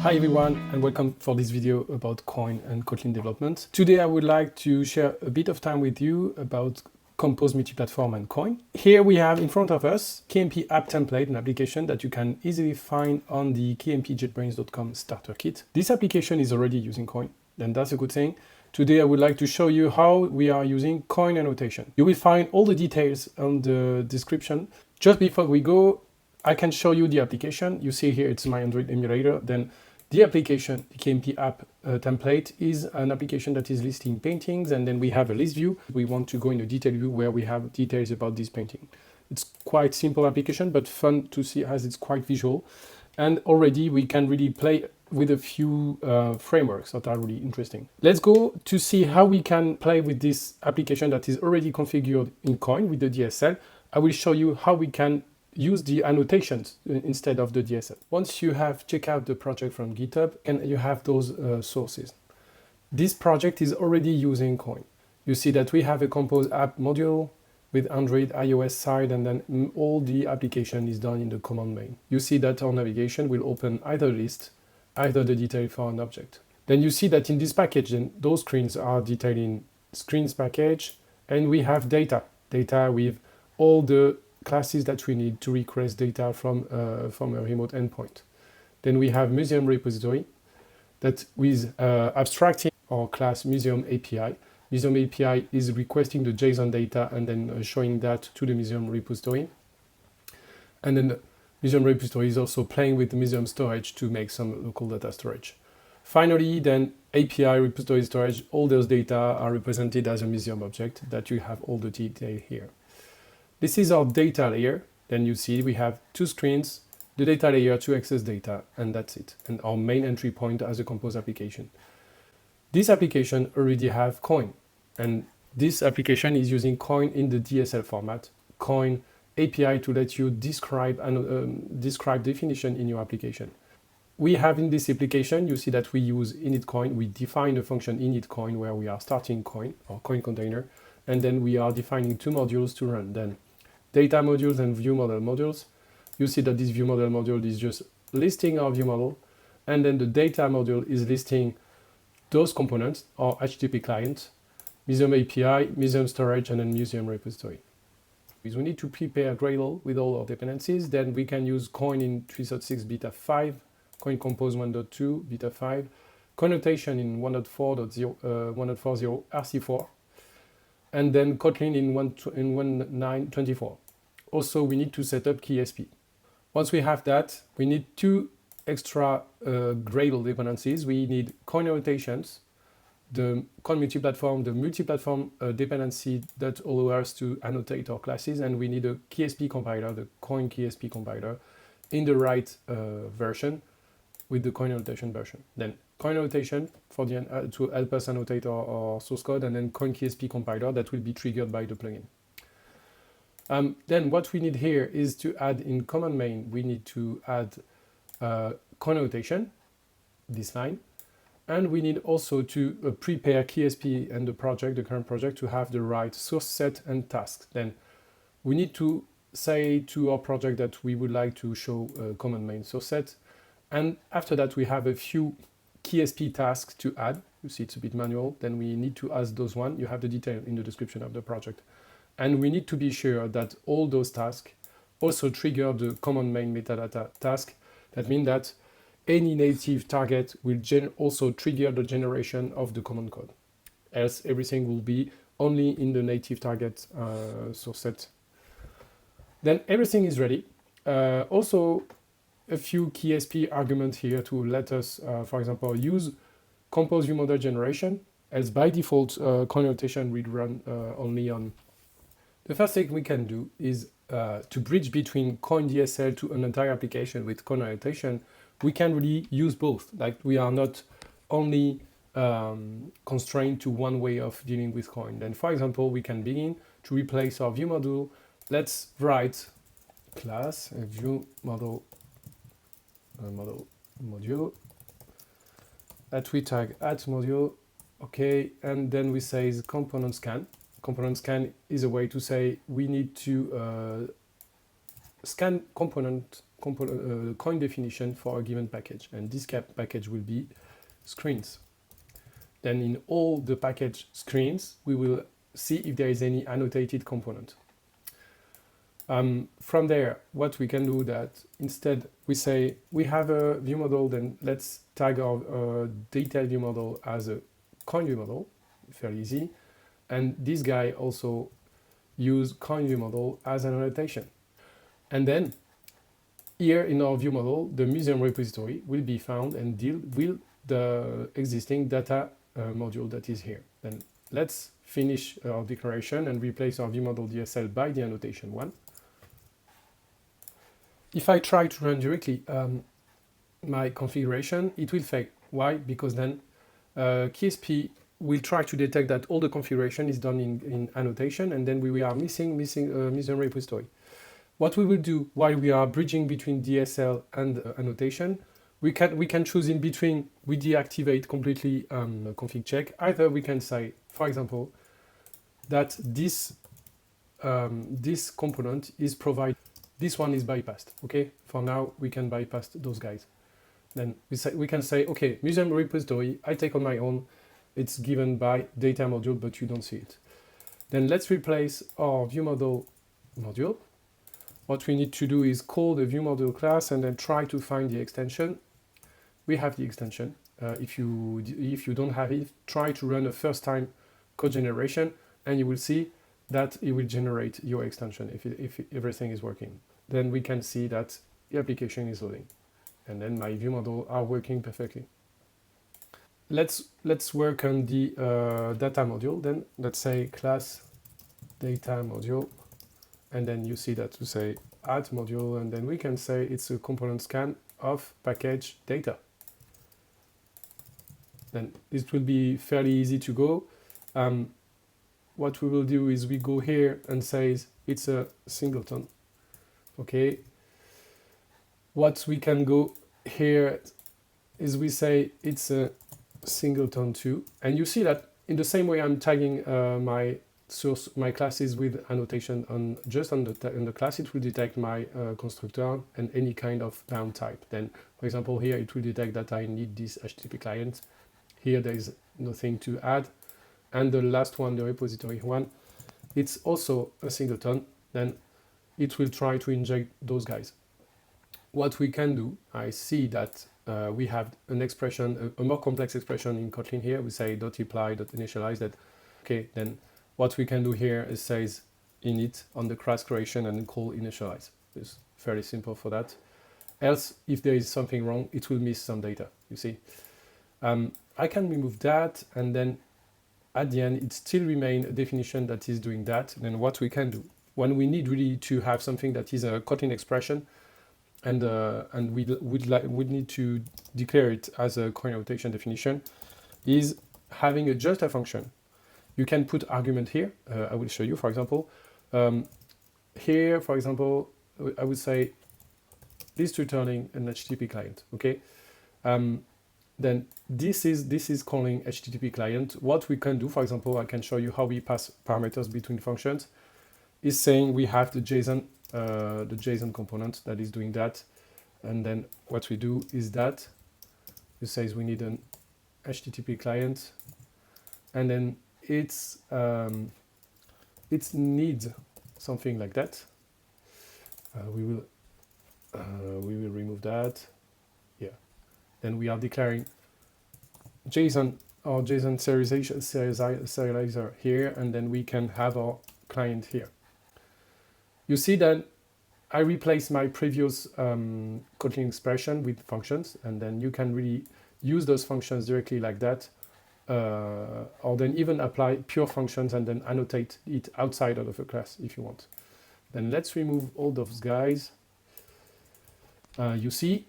Hi everyone, and welcome for this video about Koin and Kotlin development. Today I would like to share a bit of time with you about Compose Multiplatform and Koin. Here we have in front of us KMP app template, an application that you can easily find on the kmpjetbrains.com starter kit. This application is already using Koin, and that's a good thing. Today I would like to show you how we are using Koin Annotation. You will find all the details on the description. Just before we go, I can show you the application. You see here it's my Android emulator. Then the application, the KMP app template, is an application that is listing paintings, and then we have a list view. We want to go in a detail view where we have details about this painting. It's quite simple application, but fun to see as it's quite visual. And already we can really play with a few frameworks that are really interesting. Let's go to see how we can play with this application that is already configured in Koin with the DSL. I will show you how we can use the annotations instead of the DSL. Once you have checked out the project from GitHub and you have those sources, this project is already using Koin. You see that we have a Compose app module with Android, iOS side, and then all the application is done in the command main. You see that our navigation will open either list, either the detail for an object. Then you see that in this package, then those screens are detailed in screens package, and we have data with all the classes that we need to request data from a remote endpoint. Then we have museum repository that with abstracting our class museum API. Museum API is requesting the JSON data and then showing that to the museum repository. And then the museum repository is also playing with the museum storage to make some local data storage. Finally, then API repository storage, all those data are represented as a museum object that you have all the detail here. This is our data layer. Then you see we have two screens, the data layer to access data, and that's it. And our main entry point as a Compose application. This application already have Koin, and this application is using Koin in the DSL format, Koin API to let you describe definition in your application. We have in this application, you see that we use init Koin. We define a function init Koin where we are starting Koin or Koin container, and then we are defining two modules to run. Then data modules and ViewModel modules. You see that this ViewModel module is just listing our ViewModel, and then the data module is listing those components, our HTTP client, museum API, museum storage, and then museum repository. We need to prepare Gradle with all our dependencies. Then we can use Koin in 3.6 beta 5, Koin Compose 1.2 beta 5, Koin Annotation in 1.40 RC4, and then Kotlin in 1.9.24. Also, we need to set up KSP. Once we have that, we need two extra Gradle dependencies. We need Koin Annotations, the Koin Multiplatform, the multi-platform dependency that allows us to annotate our classes, and we need a KSP compiler, the Koin KSP compiler, in the right version with the Koin Annotation version. Then Koin Annotation for the to help us annotate our source code, and then Koin KSP compiler that will be triggered by the plugin. Then what we need here is to add in command main, we need to add Koin Annotation, this line, and we need also to prepare KSP and the project, the current project, to have the right source set and tasks. Then we need to say to our project that we would like to show a command main source set, and after that we have a few KSP tasks to add. You see it's a bit manual. Then we need to add those one. You have the detail in the description of the project. And we need to be sure that all those tasks also trigger the command main metadata task. That means that any native target will also trigger the generation of the command code. Else everything will be only in the native target source set. Then everything is ready. Also, a few KSP arguments here to let us, for example, use Compose ViewModel generation, as by default, Koin Annotation will run only on. The first thing we can do is to bridge between Koin DSL to an entire application with Koin Annotation. We can really use both. Like we are not only constrained to one way of dealing with Koin. Then, for example, we can begin to replace our ViewModel. Let's write class ViewModel module that we tag add module, okay, and then we say component scan. Component scan is a way to say we need to scan component Koin definition for a given package, and this package will be screens. Then in all the package screens, we will see if there is any annotated component. From there, what we can do that instead we say we have a view model, then let's tag our detailed view model as a Koin view model, fairly easy. And this guy also use Koin view model as an annotation. And then here in our view model, the museum repository will be found and deal with the existing data module that is here. Then let's finish our declaration and replace our view model DSL by the annotation one. If I try to run directly my configuration, it will fail. Why? Because then KSP will try to detect that all the configuration is done in annotation, and then we are missing a museum repository. What we will do while we are bridging between DSL and annotation, we can choose in between. We deactivate completely config check. Either we can say, for example, that this component is provided. This one is bypassed. Okay, for now we can bypass those guys. Then we can say, okay, museum repository, I take on my own. It's given by data module, but you don't see it. Then let's replace our view model module. What we need to do is call the view model class and then try to find the extension. We have the extension. If you don't have it, try to run a first time code generation, and you will see that it will generate your extension if everything is working. Then we can see that the application is loading, and then my view model are working perfectly. Let's work on the data module. Then let's say class data module, and then you see that to say add module, and then we can say it's a component scan of package data. Then it will be fairly easy to go. What we will do is we go here and says it's a singleton. Okay. What we can go here is we say it's a singleton too, and you see that in the same way I'm tagging my classes with annotation on the class, it will detect my constructor and any kind of bound type. Then, for example, here it will detect that I need this HTTP client. Here there is nothing to add. And the last one, the repository one, it's also a singleton. Then it will try to inject those guys. What we can do, I see that we have an expression, a more complex expression in Kotlin here. We say .apply, .initialize that. Okay, then what we can do here is says init on the class creation and then call initialize. It's fairly simple for that. Else, if there is something wrong, it will miss some data, you see. I can remove that, and then at the end, it still remains a definition that is doing that. And then what we can do, when we need really to have something that is a Kotlin expression, and we would need to declare it as a Koin annotation definition, is having just a function. You can put argument here. I will show you, for example. Here, for example, I would say this returning an HTTP client. Okay. Then this is calling HTTP client. What we can do, for example, I can show you how we pass parameters between functions, is saying we have the JSON component that is doing that. And then what we do is that it says we need an HTTP client, and then it needs something like that. We will remove that. Yeah. Then we are declaring JSON or JSON serializer here, and then we can have our client here. You see that I replace my previous Kotlin expression with functions, and then you can really use those functions directly like that, or then even apply pure functions and then annotate it outside of a class if you want. Then let's remove all those guys. You see.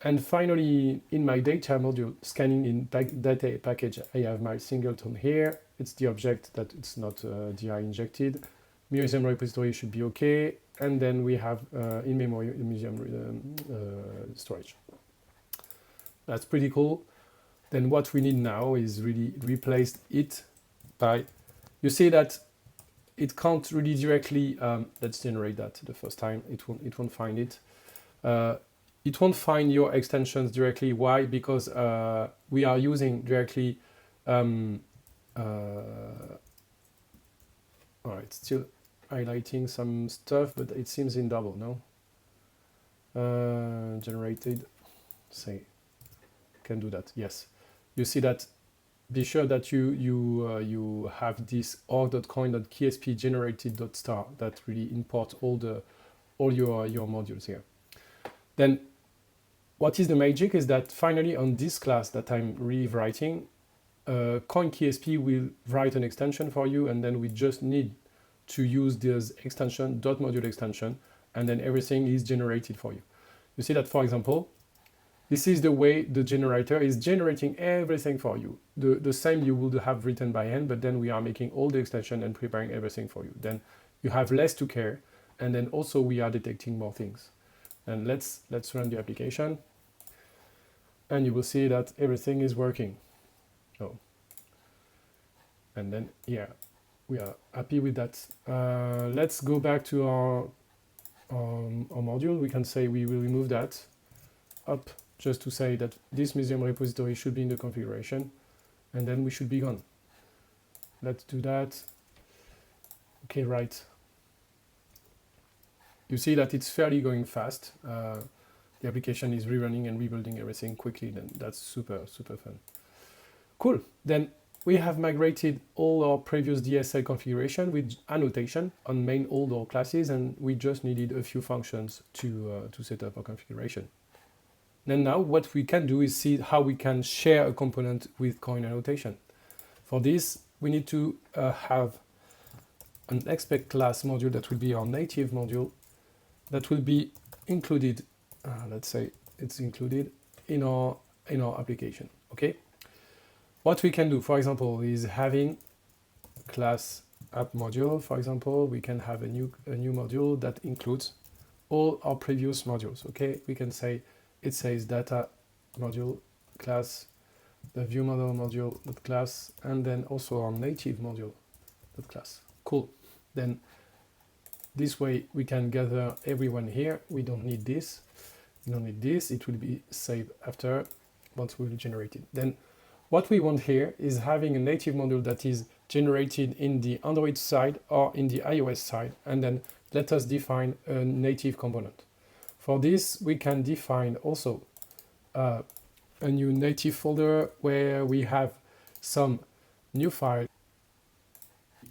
And finally, in my data module, scanning in data package, I have my singleton here. It's the object that it's not DI injected. Museum repository should be okay. And then we have in-memory museum storage. That's pretty cool. Then what we need now is really replace it by, you see that it can't really directly, let's generate that the first time, it won't find it. It won't find your extensions directly. Why? Because we are using directly. All right, still highlighting some stuff, but it seems in double, no? Generated, say, can do that. Yes, you see that. Be sure that you have this org.koin.ksp generated.star that really import all your modules here. Then what is the magic is that finally on this class that I'm rewriting, Koin KSP will write an extension for you, and then we just need to use this extension, .module extension, and then everything is generated for you. You see that, for example, this is the way the generator is generating everything for you. The same you would have written by hand, but then we are making all the extension and preparing everything for you. Then you have less to care, and then also we are detecting more things. And let's run the application, and you will see that everything is working. Oh. And then, yeah, we are happy with that. Let's go back to our module. We can say we will remove that up, just to say that this museum repository should be in the configuration, and then we should be gone. Let's do that. Okay, right. You see that it's fairly going fast. The application is rerunning and rebuilding everything quickly, then that's super, super fun. Cool. Then we have migrated all our previous DSL configuration with annotation on main old or classes, and we just needed a few functions to set up our configuration. Then now what we can do is see how we can share a component with Koin Annotation. For this, we need to have an expect class module that will be our native module that will be included, let's say it's included in our application, okay? What we can do, for example, is having class app module. For example, we can have a new module that includes all our previous modules, okay? We can say, it says data module class, the ViewModel module class, and then also our native module class. Cool. Then this way we can gather everyone here. We don't need this. We don't need this. It will be saved after once we've generated. Then what we want here is having a native module that is generated in the Android side or in the iOS side, and then let us define a native component. For this, we can define also a new native folder where we have some new file.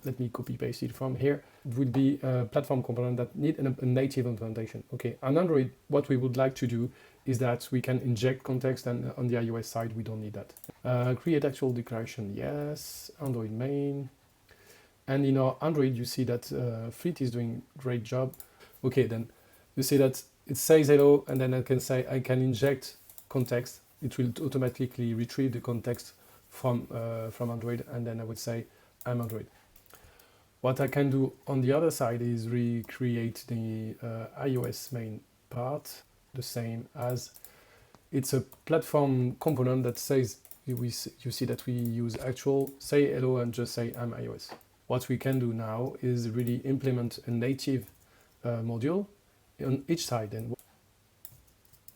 Let me copy paste it from here. It would be a platform component that need a native implementation. Okay, on Android, what we would like to do is that we can inject context, and on the iOS side, we don't need that. Create actual declaration, yes. Android main. And in our Android, you see that Fleet is doing a great job. Okay, then you see that it says hello, and then I can say I can inject context. It will automatically retrieve the context from Android, and then I would say I'm Android. What I can do on the other side is recreate the iOS main part, the same as it's a platform component that says, you see that we use actual, say hello, and just say I'm iOS. What we can do now is really implement a native module on each side. And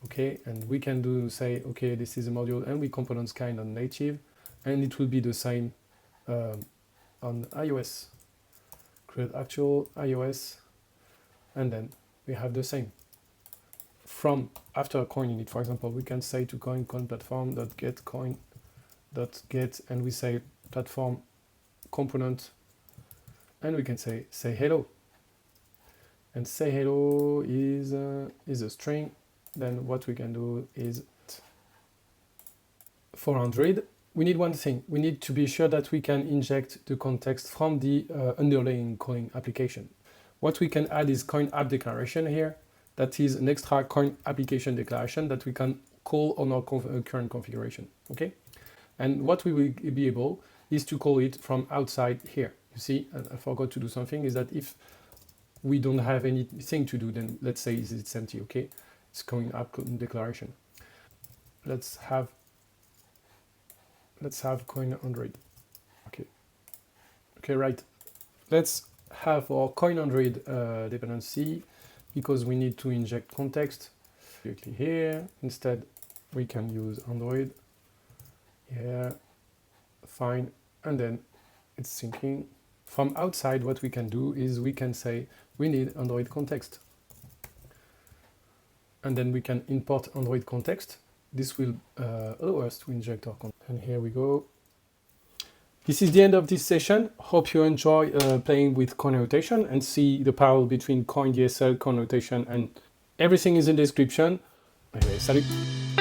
okay, and we can do say, okay, this is a module, and we components kind of native, and it will be the same on iOS. Create actual iOS, and then we have the same. From after Koin init, for example, we can say to Koin platform.get Koin.get, and we say platform component, and we can say hello. And say hello is a string. Then what we can do is, for Android, we need one thing. We need to be sure that we can inject the context from the underlying Koin application. What we can add is Koin app declaration here. That is an extra Koin application declaration that we can call on our current configuration, okay? And what we will be able is to call it from outside here. You see, and I forgot to do something, is that if we don't have anything to do, then let's say it's empty, okay? It's Koin app declaration. Let's have Koin Android. Okay, right. Let's have our Koin Android dependency, because we need to inject context. directly here. Instead, we can use Android. Yeah, fine. And then it's syncing. From outside, what we can do is we can say we need Android context. And then we can import Android context. This will allow us to inject our context. And here we go. This is the end of this session. Hope you enjoy playing with Koin Annotation and see the parallel between Koin DSL, Koin Annotation, and everything is in the description. Anyway, salut!